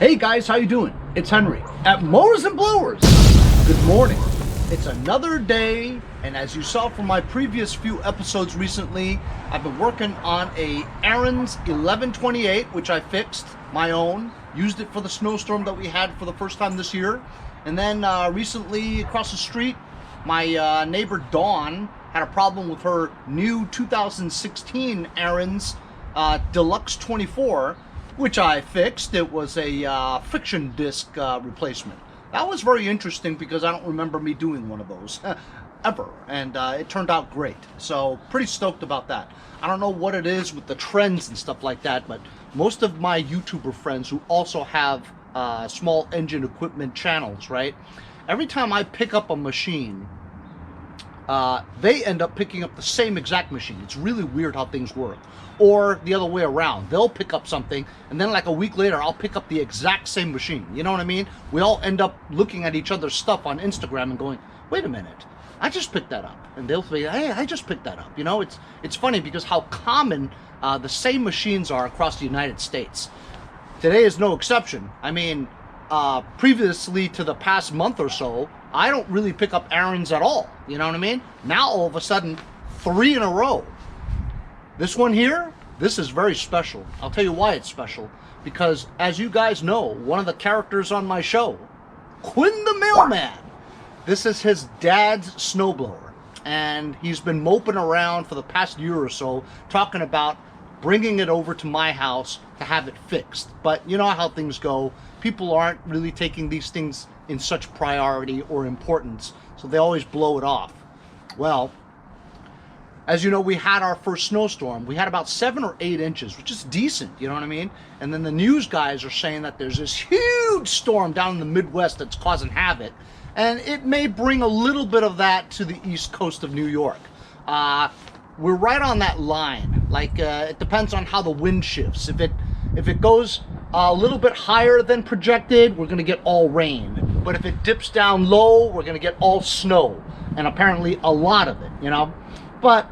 Hey guys, how you doing? It's Henry at Mowers and Blowers. Good morning. It's another day, and as you saw from my previous few episodes recently, I've been working on a Ariens 1128, which I fixed, my own. Used it for the snowstorm that we had for the first time this year. And then recently, across the street, my neighbor Dawn had a problem with her new 2016 Ariens Deluxe 24, which I fixed. It was a friction disc replacement. That was very interesting because I don't remember me doing one of those ever, and it turned out great. So pretty stoked about that. I don't know what it is with the trends and stuff like that, but most of my YouTuber friends who also have small engine equipment channels, right? Every time I pick up a machine, they end up picking up the same exact machine. It's really weird how things work. Or the other way around. They'll pick up something, and then like a week later, I'll pick up the exact same machine. You know what I mean? We all end up looking at each other's stuff on Instagram and going, wait a minute, I just picked that up. And they'll say, hey, I just picked that up. You know, it's funny because how common the same machines are across the United States. Today is no exception. I mean, previously to the past month or so, I don't really pick up Ariens at all. You know what I mean? Now, all of a sudden, 3 in a row. This one here, this is very special. I'll tell you why it's special. Because, as you guys know, one of the characters on my show, Quinn the Mailman, this is his dad's snowblower. And he's been moping around for the past year or so, talking about bringing it over to my house to have it fixed. But you know how things go. People aren't really taking these things in such priority or importance, so they always blow it off. Well, as you know, we had our first snowstorm. We had about 7 or 8 inches, which is decent, you know what I mean? And then the news guys are saying that there's this huge storm down in the Midwest that's causing havoc, and it may bring a little bit of that to the east coast of New York. We're right on that line. Like, it depends on how the wind shifts. If it goes a little bit higher than projected, we're gonna get all rain. But if it dips down low, we're gonna get all snow, and apparently a lot of it, you know? But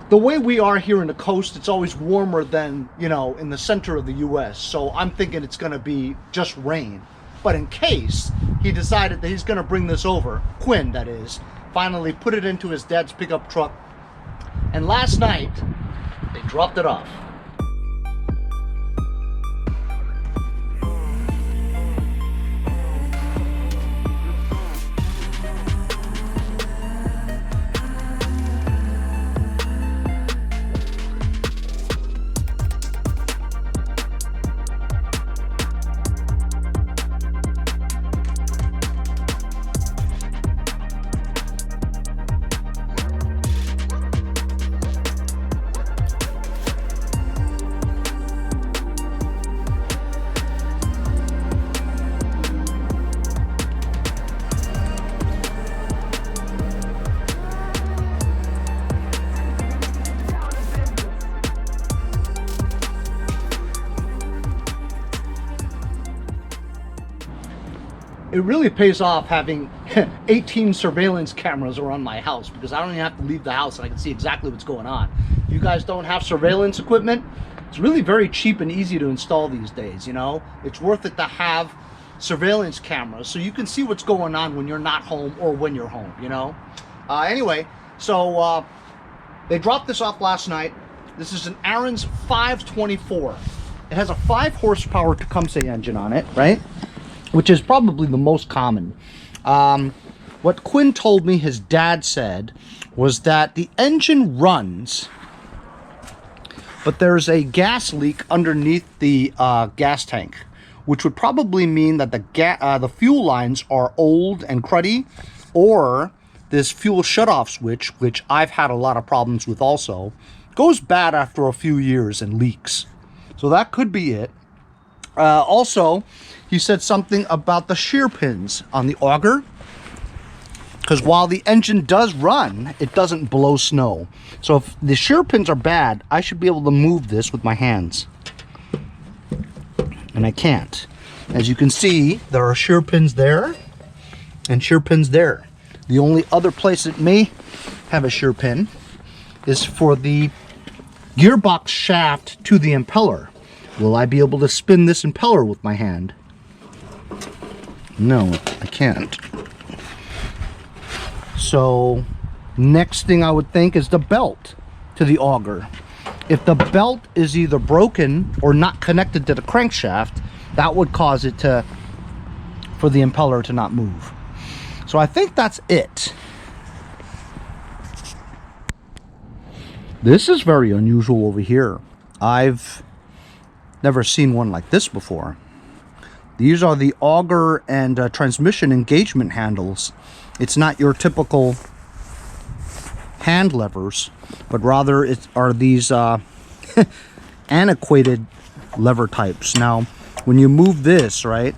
the way we are here in the coast, it's always warmer than, you know, in the center of the US. So I'm thinking it's gonna be just rain. But in case he decided that he's gonna bring this over, Quinn that is, finally put it into his dad's pickup truck, and last night they dropped it off. It really pays off having 18 surveillance cameras around my house, because I don't even have to leave the house and I can see exactly what's going on. If you guys don't have surveillance equipment, it's really very cheap and easy to install these days, you know? It's worth it to have surveillance cameras so you can see what's going on when you're not home or when you're home, you know? Anyway, so they dropped this off last night. This is an Ariens 524. It has a 5 horsepower Tecumseh engine on it, right? Which is probably the most common. What Quinn told me his dad said was that the engine runs, but there's a gas leak underneath the gas tank, which would probably mean that the fuel lines are old and cruddy, or this fuel shutoff switch, which I've had a lot of problems with also, goes bad after a few years and leaks. So that could be it. Also, he said something about the shear pins on the auger, because while the engine does run, it doesn't blow snow. So if the shear pins are bad, I should be able to move this with my hands, and I can't. As you can see, there are shear pins there and shear pins there. The only other place it may have a shear pin is for the gearbox shaft to the impeller. Will I be able to spin this impeller with my hand? No, I can't. So next thing I would think is the belt to the auger. If the belt is either broken or not connected to the crankshaft, that would cause it for the impeller to not move. So I think that's it. This is very unusual over here. I've never seen one like this before. These are the auger and transmission engagement handles. It's not your typical hand levers, but rather it are these antiquated lever types. Now, when you move this, right,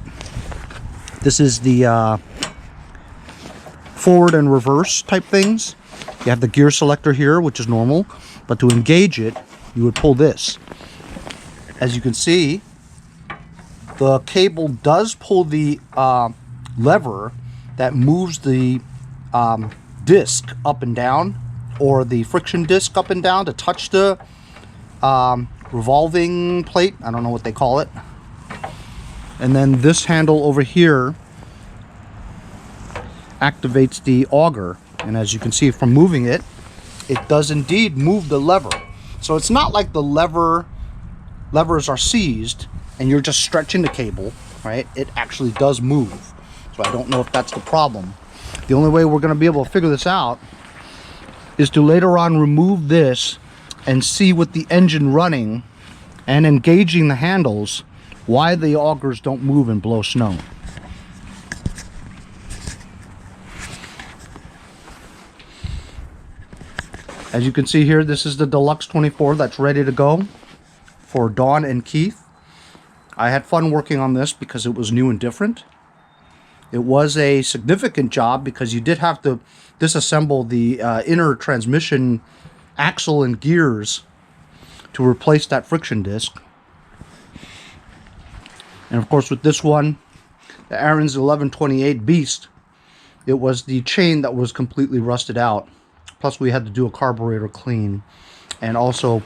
this is the forward and reverse type things. You have the gear selector here, which is normal, but to engage it, you would pull this. As you can see, the cable does pull the lever that moves the disc up and down, or the friction disc up and down to touch the revolving plate. I don't know what they call it. And then this handle over here activates the auger. And as you can see from moving it, it does indeed move the lever. So it's not like the levers are seized and you're just stretching the cable, right? It actually does move. So I don't know if that's the problem. The only way we're going to be able to figure this out is to later on remove this and see with the engine running and engaging the handles why the augers don't move and blow snow. As you can see here, this is the Deluxe 24 that's ready to go for Dawn and Keith. I had fun working on this because it was new and different. It was a significant job because you did have to disassemble the inner transmission axle and gears to replace that friction disc. And of course with this one, the Ariens 1128 Beast, it was the chain that was completely rusted out. Plus we had to do a carburetor clean and also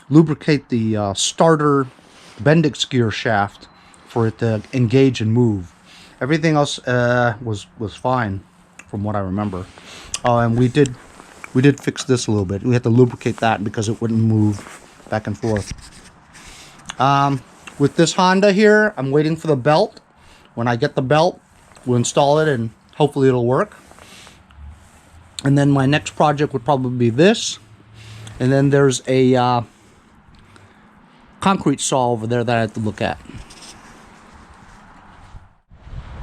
lubricate the starter Bendix gear shaft for it to engage and move. Everything else was fine from what I remember. Oh, and we did fix this a little bit. We had to lubricate that because it wouldn't move back and forth. With this Honda here, I'm waiting for the belt. When I get the belt, we'll install it and hopefully it'll work. And then my next project would probably be this. And then there's a concrete saw over there that I have to look at.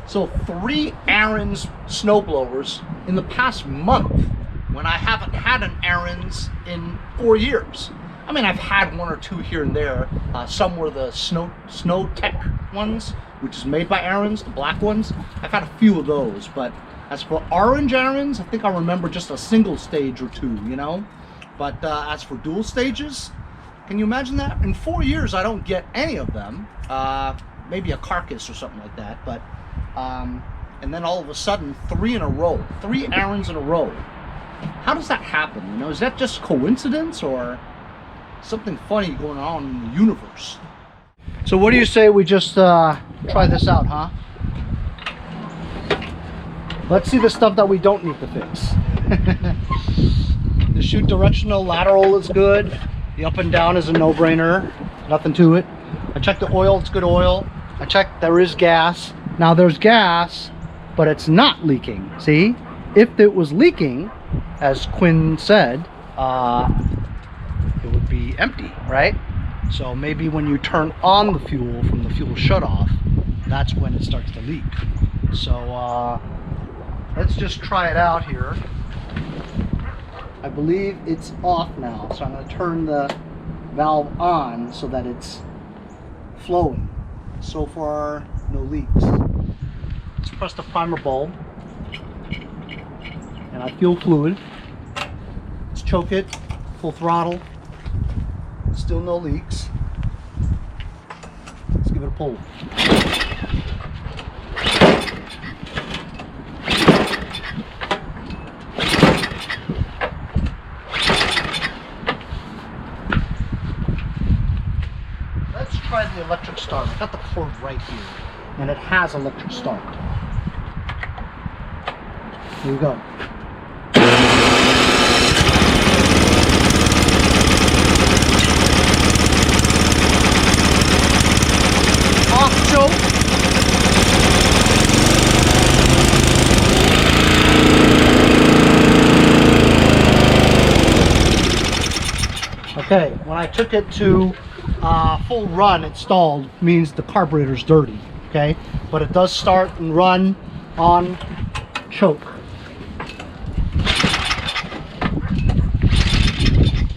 So 3 Ariens snowblowers in the past month when I haven't had an Ariens in 4 years. I mean, I've had 1 or 2 here and there. Some were the Snow Tech ones, which is made by Ariens, the black ones. I've had a few of those, but as for orange Ariens, I think I remember just a single stage or 2, you know? But as for dual stages, can you imagine that? In 4 years, I don't get any of them. Maybe a carcass or something like that, but and then all of a sudden 3 in a row, 3 Ariens in a row. How does that happen? You know, is that just coincidence or something funny going on in the universe? So what do you say we just try this out, huh? Let's see the stuff that we don't need to fix. The chute directional lateral is good. The up and down is a no-brainer. Nothing to it. I checked the oil, it's good oil. I checked there is gas. Now there's gas, but it's not leaking. See? If it was leaking, as Quinn said, it would be empty, right? So maybe when you turn on the fuel from the fuel shutoff, that's when it starts to leak. So let's just try it out here. I believe it's off now, so I'm going to turn the valve on so that it's flowing. So far, no leaks. Let's press the primer bulb, and I feel fluid. Let's choke it, full throttle. Still no leaks. Let's give it a pull. the electric start. I got the cord right here, and it has electric start. Here we go. Off choke. Okay, when I took it to full run, it stalled, means the carburetor's dirty, okay? But it does start and run on choke.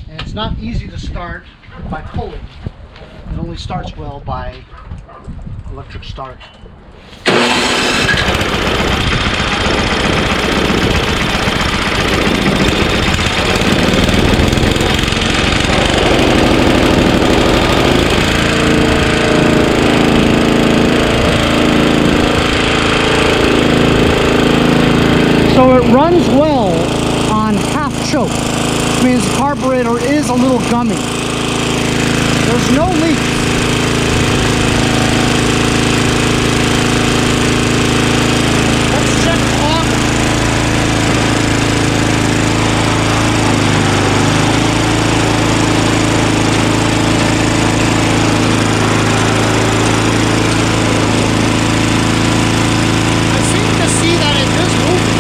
And it's not easy to start by pulling. It only starts well by electric start. So it runs well on half choke, which means the carburetor is a little gummy. There's no leaks. Let's check on. I seem to see that it is moving.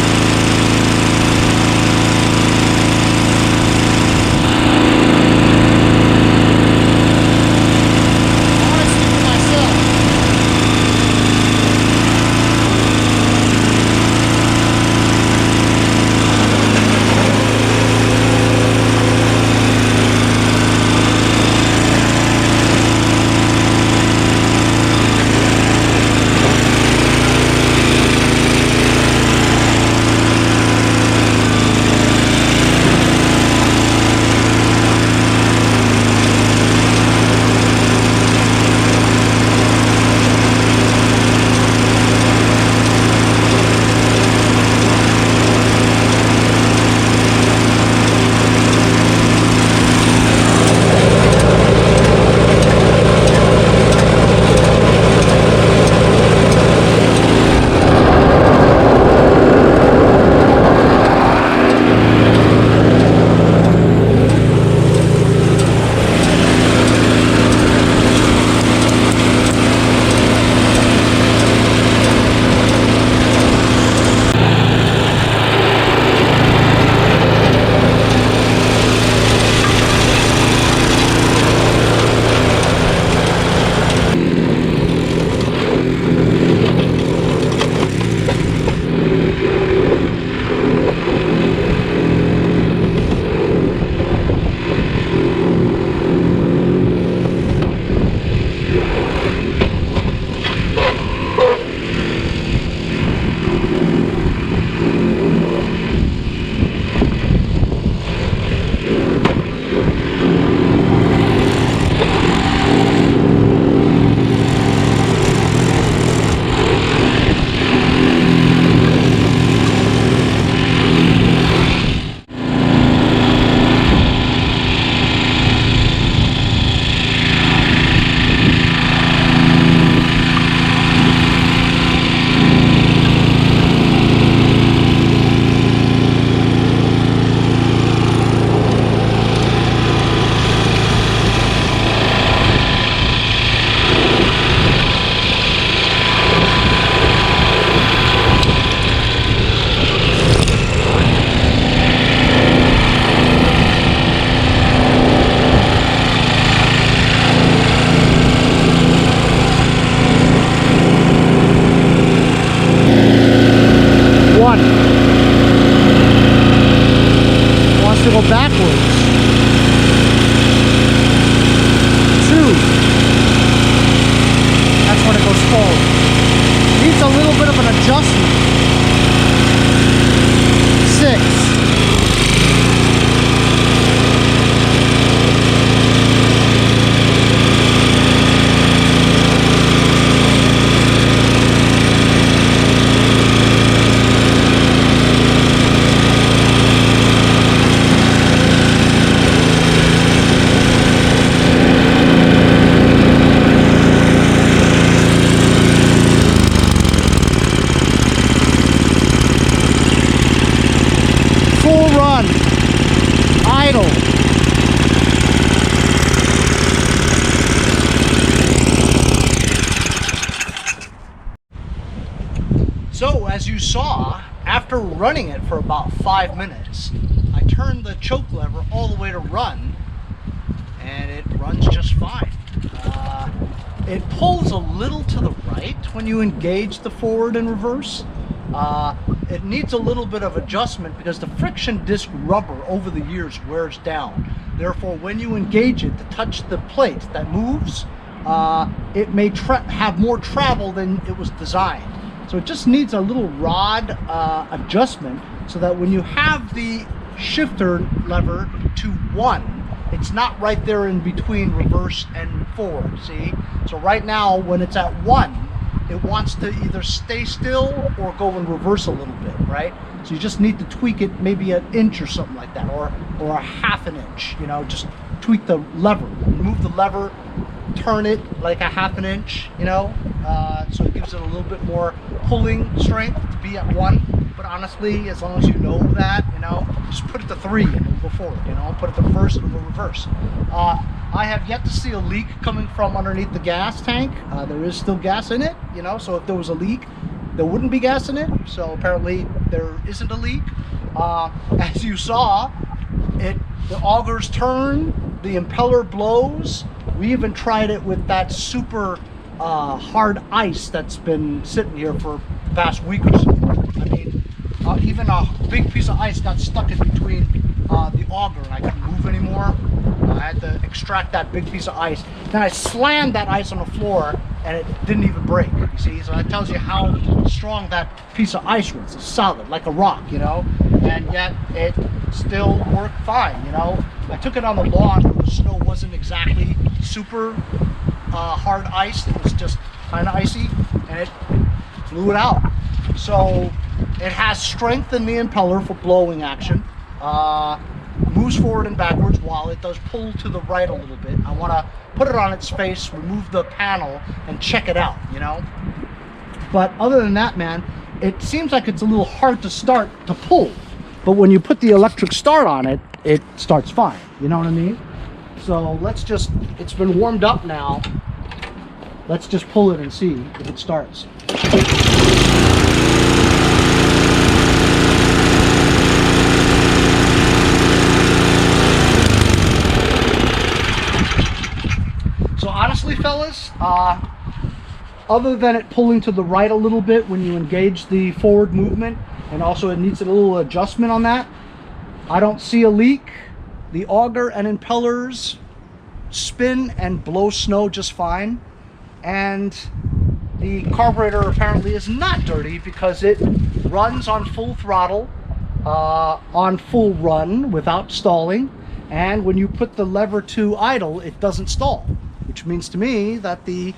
Go backwards. 2. That's when it goes forward. Needs a little bit of an adjustment. 6. saw, after running it for about 5 minutes, I turned the choke lever all the way to run, and it runs just fine. It pulls a little to the right when you engage the forward and reverse. It needs a little bit of adjustment because the friction disc rubber over the years wears down. Therefore, when you engage it to touch the plate that moves, it may have more travel than it was designed. So it just needs a little rod adjustment so that when you have the shifter lever to 1, it's not right there in between reverse and forward, see? So right now, when it's at 1, it wants to either stay still or go in reverse a little bit, right? So you just need to tweak it maybe an inch or something like that, or a half an inch, you know, just tweak the lever. Move the lever, turn it like a half an inch, you know, so it gives it a little bit more pulling strength to be at 1. But honestly, as long as you know that, you know, just put it to 3 and it'll go forward, you know, put it to first and it'll go reverse. I have yet to see a leak coming from underneath the gas tank. There is still gas in it, you know, so if there was a leak, there wouldn't be gas in it. So apparently there isn't a leak. As you saw, the augers turn, the impeller blows. We even tried it with that super hard ice that's been sitting here for the past week or so. I mean, even a big piece of ice got stuck in between the auger and I couldn't move anymore. I had to extract that big piece of ice. Then I slammed that ice on the floor and it didn't even break, you see? So that tells you how strong that piece of ice was. It's solid, like a rock, you know? And yet it still worked fine, you know? I took it on the lawn where the snow wasn't exactly super hard ice. It was just kind of icy and it blew it out. So it has strength in the impeller for blowing action. Moves forward and backwards while it does pull to the right a little bit. I want to put it on its face, remove the panel, and check it out, you know? But other than that, man, it seems like it's a little hard to start to pull. But when you put the electric start on it, it starts fine. You know what I mean? So let's just, it's been warmed up now. Let's just pull it and see if it starts. So honestly, fellas, other than it pulling to the right a little bit when you engage the forward movement, and also it needs a little adjustment on that, I don't see a leak. The auger and impellers spin and blow snow just fine, and the carburetor apparently is not dirty because it runs on full throttle, on full run without stalling, and when you put the lever to idle, it doesn't stall, which means to me that the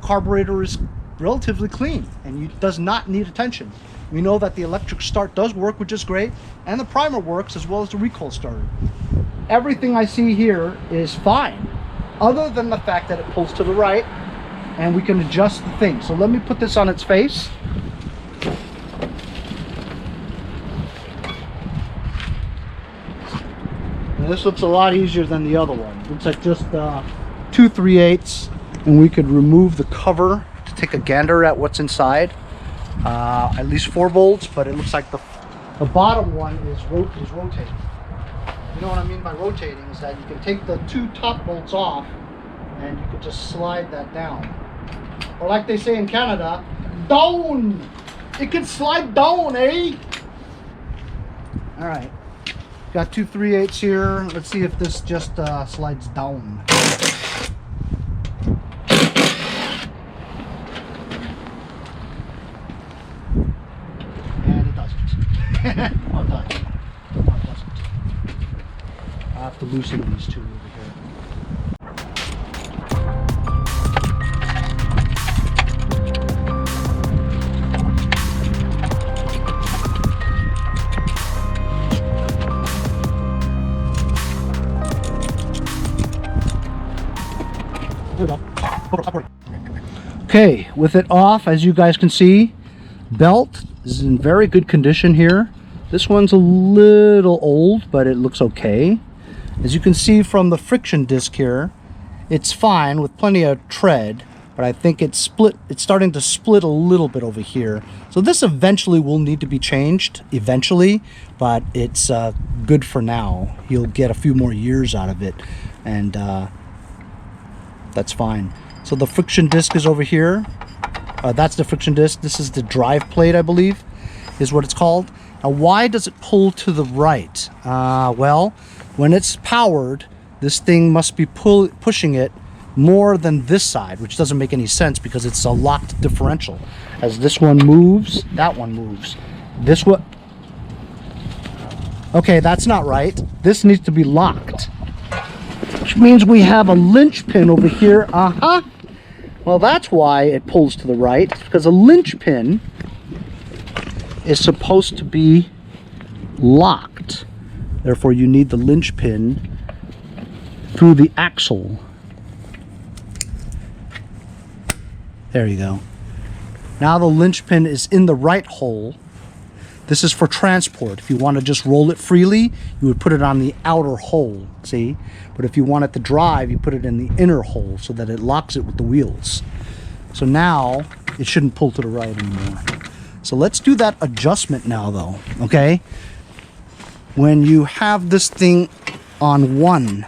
carburetor is relatively clean and does not need attention. We know that the electric start does work, which is great, and the primer works as well as the recoil starter. Everything I see here is fine, other than the fact that it pulls to the right and we can adjust the thing. So let me put this on its face. Now this looks a lot easier than the other one. It looks like just 2 3/8, and we could remove the cover to take a gander at what's inside. At least 4 bolts, but it looks like the bottom one is rotating. You know what I mean by rotating is that you can take the 2 top bolts off and you can just slide that down. Or like they say in Canada, down! It can slide down, eh? Alright. Got 2 3/8 here. Let's see if this just slides down. And it doesn't. No, it doesn't. No, it doesn't. I have to loosen these 2 over here. Okay, with it off, as you guys can see, belt is in very good condition here. This one's a little old, but it looks okay. As you can see from the friction disc here, it's fine with plenty of tread. but I think it's split. It's starting to split a little bit over here. So this eventually will need to be changed eventually, but it's good for now. You'll get a few more years out of it, and that's fine. So the friction disc is over here. That's the friction disc. This is the drive plate, I believe, is what it's called. Now, why does it pull to the right? Well, when it's powered, this thing must be pushing it more than this side, which doesn't make any sense because it's a locked differential. As this one moves, that one moves. This one... Okay, that's not right. This needs to be locked, which means we have a linchpin over here. Well, that's why it pulls to the right, because a linchpin is supposed to be locked. Therefore, you need the linchpin through the axle. There you go. Now the linchpin is in the right hole. This is for transport. If you want to just roll it freely, you would put it on the outer hole, see? But if you want it to drive, you put it in the inner hole so that it locks it with the wheels. So now it shouldn't pull to the right anymore. So let's do that adjustment now though, okay? When you have this thing on 1,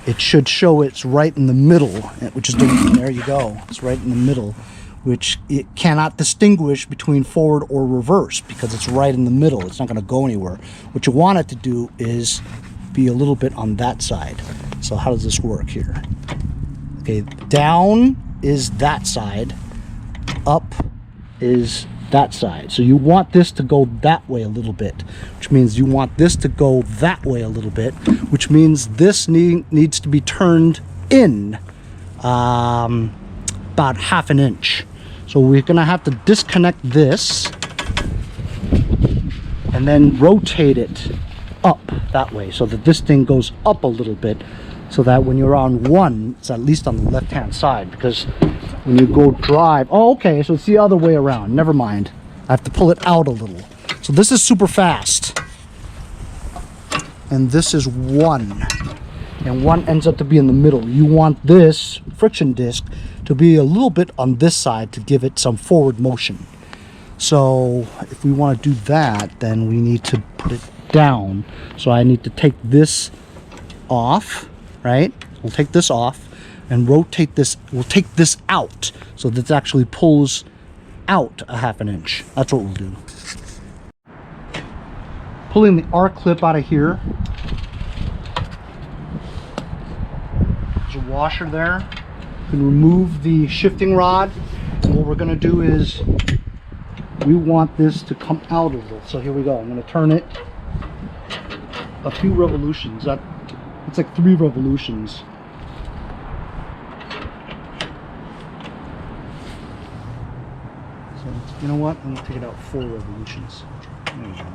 it should show it's right in the middle, which is there you go. It's right in the middle, which it cannot distinguish between forward or reverse because it's right in the middle. It's not going to go anywhere. What you want it to do is be a little bit on that side. So how does this work here? Okay, down is that side, up is that side. So you want this to go that way a little bit, which means you want this to go that way a little bit, which means this needs to be turned in about 1/2 inch. So we're gonna have to disconnect this and then rotate it up that way so that this thing goes up a little bit, so that when you're on 1, it's at least on the left hand side, because when you go drive, oh okay, so it's the other way around, never mind, I have to pull it out a little. So this is super fast, and this is 1, and 1 ends up to be in the middle. You want this friction disc to be a little bit on this side to give it some forward motion. So if we want to do that, then we need to put it down. So I need to take this off, right? We'll take this off and rotate this. We'll take this out so that it actually pulls out 1/2 inch. That's what we'll do. Pulling the R clip out of here. There's a washer there. You can remove the shifting rod. And what we're going to do is we want this to come out a little. So here we go. I'm going to turn it a few revolutions. It's like 3 revolutions. So you know what? I'm going to take it out 4 revolutions. There we go.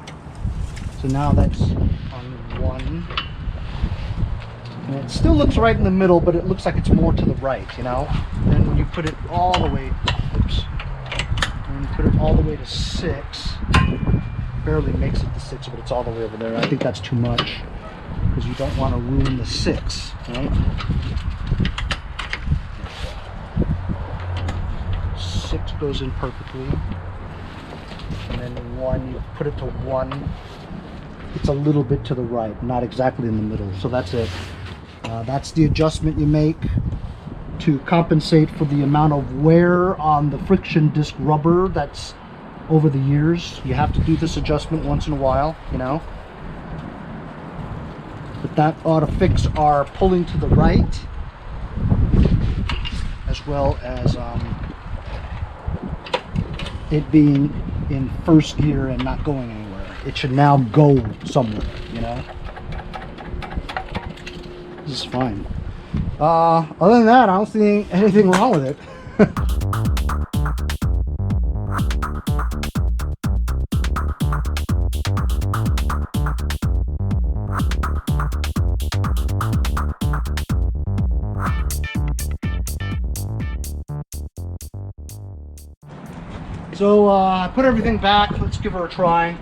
So now that's on 1. And it still looks right in the middle, but it looks like it's more to the right, you know? Then when you put it all the way, oops. When you put it all the way to 6, barely makes it to 6, but it's all the way over there. I think that's too much, because you don't want to ruin the 6, right? 6 goes in perfectly. And then 1, you put it to 1. It's a little bit to the right, not exactly in the middle. So that's it. That's the adjustment you make to compensate for the amount of wear on the friction disc rubber that's over the years. You have to do this adjustment once in a while, you know. But that ought to fix our pulling to the right, as well as it being in first gear and not going anywhere. It should now go somewhere, you know. This is fine. Other than that, I don't see anything wrong with it. So I put everything back. Let's give her a try.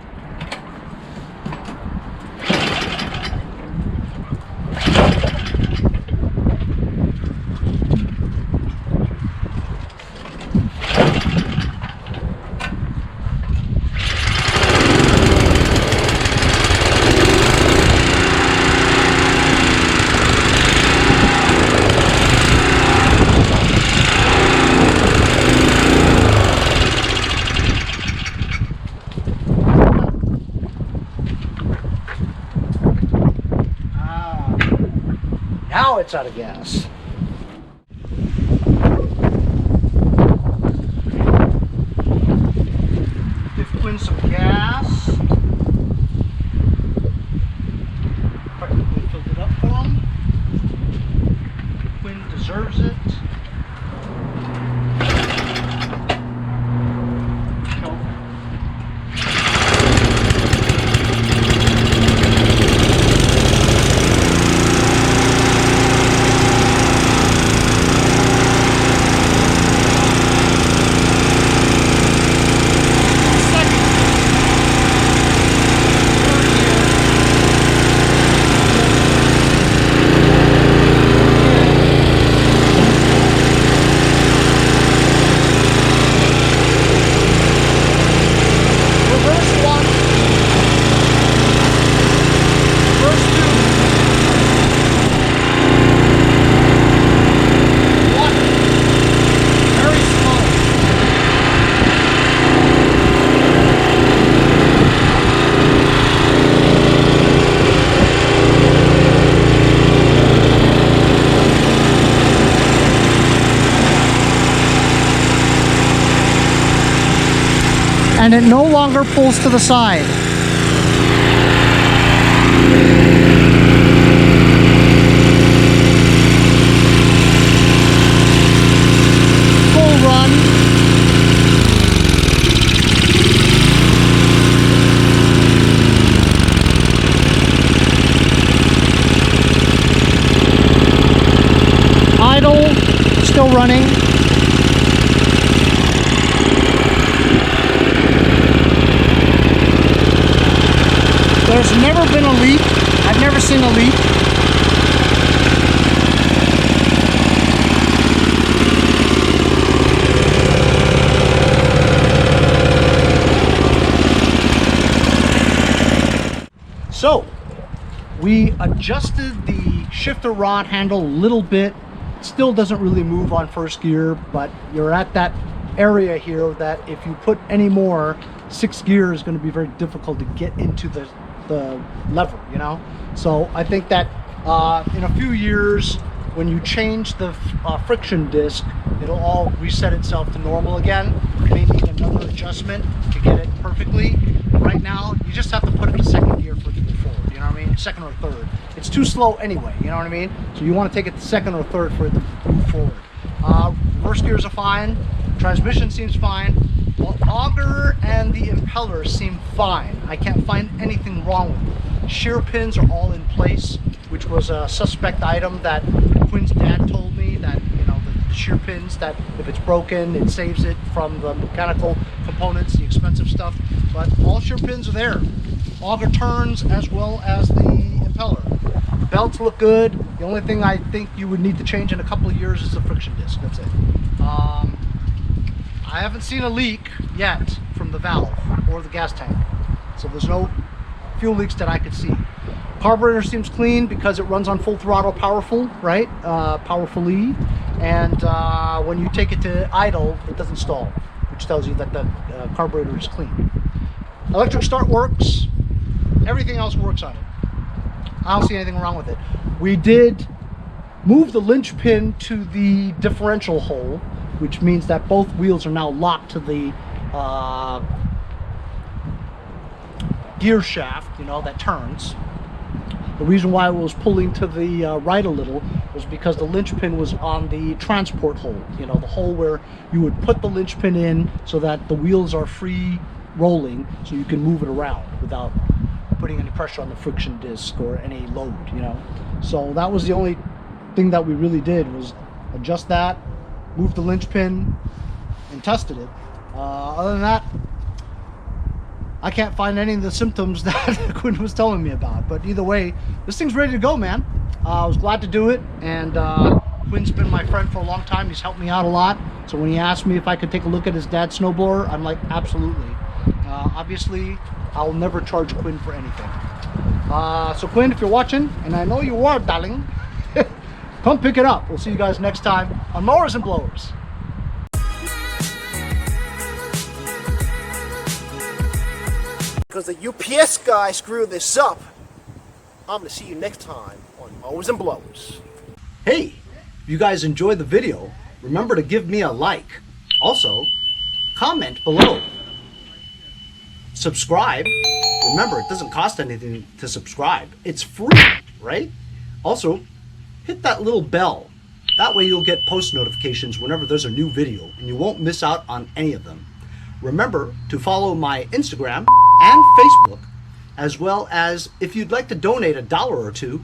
now it's out of gas. Give Quinn some gas. Practically filled it up for him. Quinn deserves it. And it no longer pulls to the side. Full run. Idle, still running. There's never been a leak. I've never seen a leak. So, we adjusted the shifter rod handle a little bit. It still doesn't really move on first gear, but you're at that area here that if you put any more, 6 gear is going to be very difficult to get into the lever, you know. So I think that in a few years, when you change the friction disc, it'll all reset itself to normal again. You may need another adjustment to get it perfectly. Right now, you just have to put it to second gear for it to move forward, you know what I mean? Second or third. It's too slow anyway, you know what I mean? So you want to take it to second or third for it to move forward. Reverse gears are fine. Transmission seems fine. The auger and the impeller seem fine. I can't find anything wrong with them. Shear pins are all in place, which was a suspect item that Quinn's dad told me, that, you know, the shear pins, that if it's broken, it saves it from the mechanical components, the expensive stuff. But all shear pins are there. Auger turns as well as the impeller. The belts look good. The only thing I think you would need to change in a couple of years is the friction disc. That's it. I haven't seen a leak yet from the valve or the gas tank, so there's no fuel leaks that I could see. Carburetor seems clean because it runs on full throttle powerful, right? Powerfully, and when you take it to idle, it doesn't stall, which tells you that the carburetor is clean. Electric start works. Everything else works on it. I don't see anything wrong with it. We did move the linchpin to the differential hole, which means that both wheels are now locked to the gear shaft, you know, that turns. The reason why it was pulling to the right a little was because the linchpin was on the transport hole, you know, the hole where you would put the linchpin in so that the wheels are free rolling, so you can move it around without putting any pressure on the friction disc or any load, you know. So that was the only thing that we really did, was adjust that, moved the linchpin, and tested it. Other than that, I can't find any of the symptoms that Quinn was telling me about. But either way, this thing's ready to go, man. I was glad to do it, and Quinn's been my friend for a long time. He's helped me out a lot. So when he asked me if I could take a look at his dad's snowblower, I'm like, absolutely. Obviously, I'll never charge Quinn for anything. So Quinn, if you're watching, and I know you are, darling, come pick it up. We'll see you guys next time on Mowers and Blowers. Because the UPS guy screwed this up. I'm going to see you next time on Mowers and Blowers. Hey, if you guys enjoyed the video, remember to give me a like. Also, comment below. Subscribe. Remember, it doesn't cost anything to subscribe. It's free, right? Also, hit that little bell. That way you'll get post notifications whenever there's a new video and you won't miss out on any of them. Remember to follow my Instagram and Facebook, as well as if you'd like to donate $1 or $2,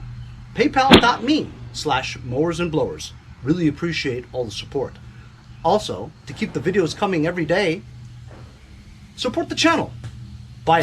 paypal.me/mowers and blowers. Really appreciate all the support. Also, to keep the videos coming every day, support the channel. Bye.